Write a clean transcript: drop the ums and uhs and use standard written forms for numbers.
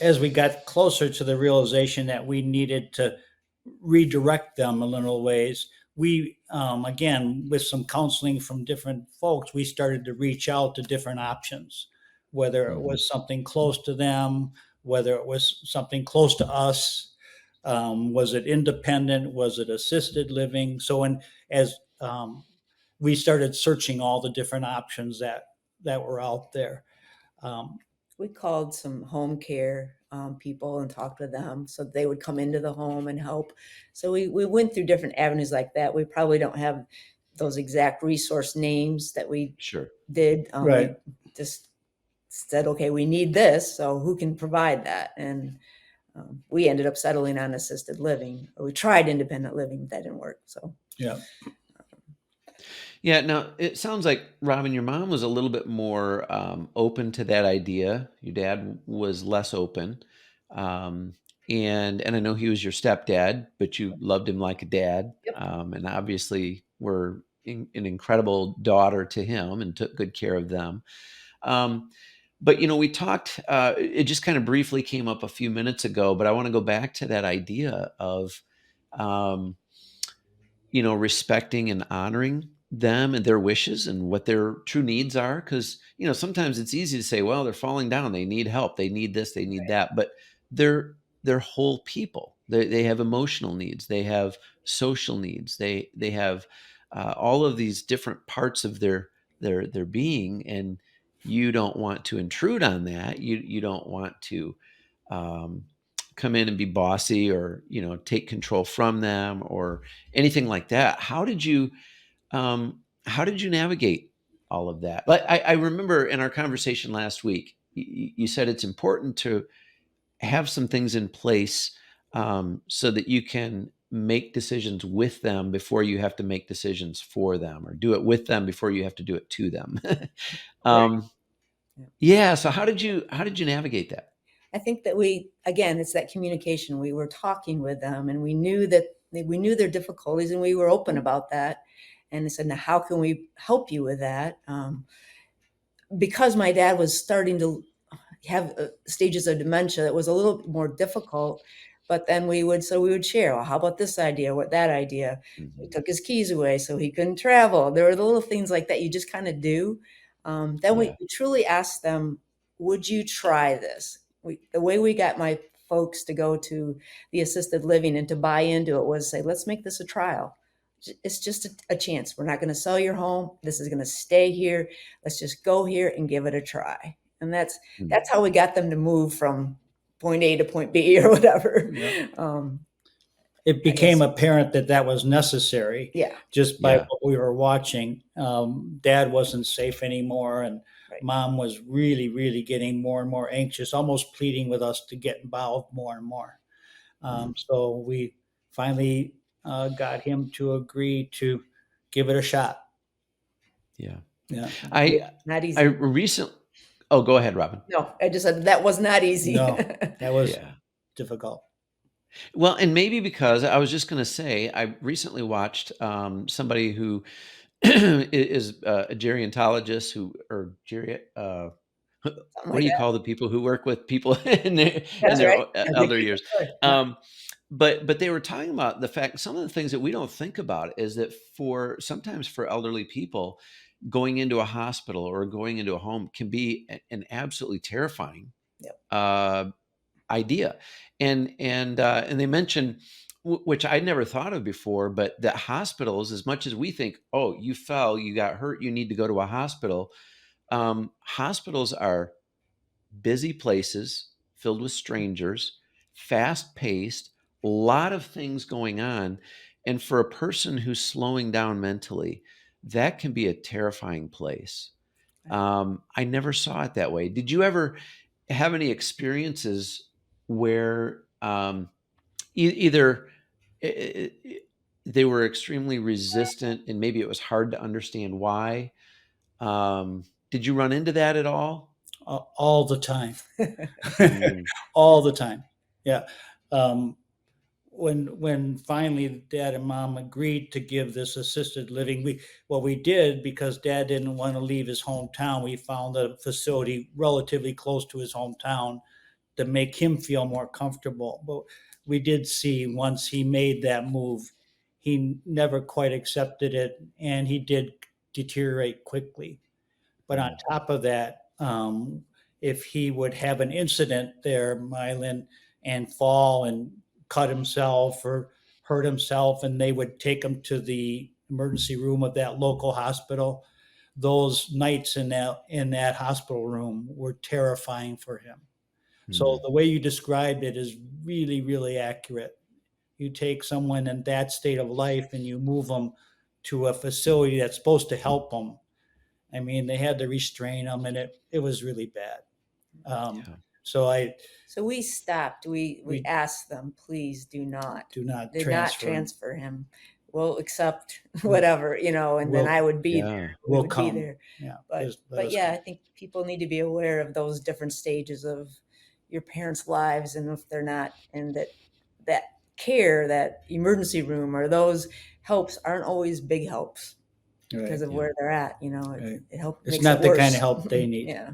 as we got closer to the realization that we needed to redirect them in little ways, we, again, with some counseling from different folks, we started to reach out to different options, whether it Mhm. was something close to them, whether it was something close to us. Was it independent? Was it assisted living? So, as we started searching all the different options that were out there. Um, We called some home care people and talked with them so they would come into the home and help. So we went through different avenues like that. We probably don't have those exact resource names that we Sure. did. Right. We just said, okay, we need this. So who can provide that? And we ended up settling on assisted living. We tried independent living, but that didn't work. So yeah. Yeah. Now it sounds like Robin, your mom was a little bit more open to that idea. Your dad was less open, um, and I know he was your stepdad, but you loved him like a dad, yep. and obviously were an incredible daughter to him and took good care of them. Um, but we talked. It just kind of briefly came up a few minutes ago, but I want to go back to that idea of. Um, respecting and honoring them and their wishes and what their true needs are. Because, sometimes it's easy to say, well, they're falling down. They need help. They need this. They need that. But they're whole people. They have emotional needs. They have social needs. They have all of these different parts of their being. And you don't want to intrude on that. You don't want to um, come in and be bossy or take control from them or anything like that. How did you navigate all of that? Like I remember in our conversation last week, you said it's important to have some things in place so that you can make decisions with them before you have to make decisions for them, or do it with them before you have to do it to them. Right. um, Yeah. yeah. So how did you navigate that? I think that again, it's that communication. We were talking with them and we knew their difficulties and we were open about that. And I said, now how can we help you with that? Because my dad was starting to have stages of dementia, that was a little bit more difficult. But then we would share, well, how about this idea, what that idea? We Mhm. took his keys away so he couldn't travel. There were the little things like that you just kind of do. Then Yeah. we truly asked them, would you try this? The way we got my folks to go to the assisted living and to buy into it was say, let's make this a trial. It's just a chance. We're not going to sell your home. This is going to stay here. Let's just go here and give it a try. And Mm. that's how we got them to move from point A to point B or whatever. Yeah. Um, It I guess, became apparent that was necessary yeah, just by Yeah. what we were watching. Dad wasn't safe anymore, and right. mom was really, really getting more and more anxious, almost pleading with us to get involved more and more. Mm. So we finally got him to agree to give it a shot. Yeah. Yeah. I Not I easy. recently. Oh, go ahead, Robin. No, I just said that was not easy. No, that was Yeah. difficult. Well, and maybe because I was just going to say, I recently watched somebody who is a gerontologist or Something what like do you that. call the people who work with people in their in That's their right. o- As they elder get years? older. Yeah. Um, but they were talking about the fact some of the things that we don't think about is that sometimes for elderly people, going into a hospital or going into a home can be an absolutely terrifying Yep. uh, idea. And they mentioned, which I'd never thought of before, but that hospitals, as much as we think, oh, you fell, you got hurt, you need to go to a hospital. Hospitals are busy places filled with strangers, fast paced, a lot of things going on. And for a person who's slowing down mentally, that can be a terrifying place. Right. I never saw it that way. Did you ever have any experiences where either i- i- they were extremely resistant and maybe it was hard to understand why? Did you run into that at all? All the time. Mm. All the time. Yeah. Um, when finally dad and mom agreed to give this assisted living, we did, because dad didn't want to leave his hometown, we found a facility relatively close to his hometown to make him feel more comfortable. But we did see once he made that move, he never quite accepted it, and he did deteriorate quickly. But on top of that, if he would have an incident there, Mylan, and fall and cut himself or hurt himself, and they would take him to the emergency room of that local hospital, those nights in that hospital room were terrifying for him. So the way you described it is really, really accurate. You take someone in that state of life and you move them to a facility that's supposed to help them. I mean, they had to restrain them, and it was really bad. Yeah. So I So we stopped. We We- asked them, please do not do not did not transfer. transfer him. We'll accept whatever, you know, and then We'll- I would be Yeah. there. We We'll would come. be there. Yeah, But just let but us yeah, come. I think people need to be aware of those different stages of your parents' lives, and if they're not, and that care, that emergency room, or those helps aren't always big helps because Right. of where they're at. You know, Right. it helps. It's Makes not it the worse. kind of help they need. Yeah.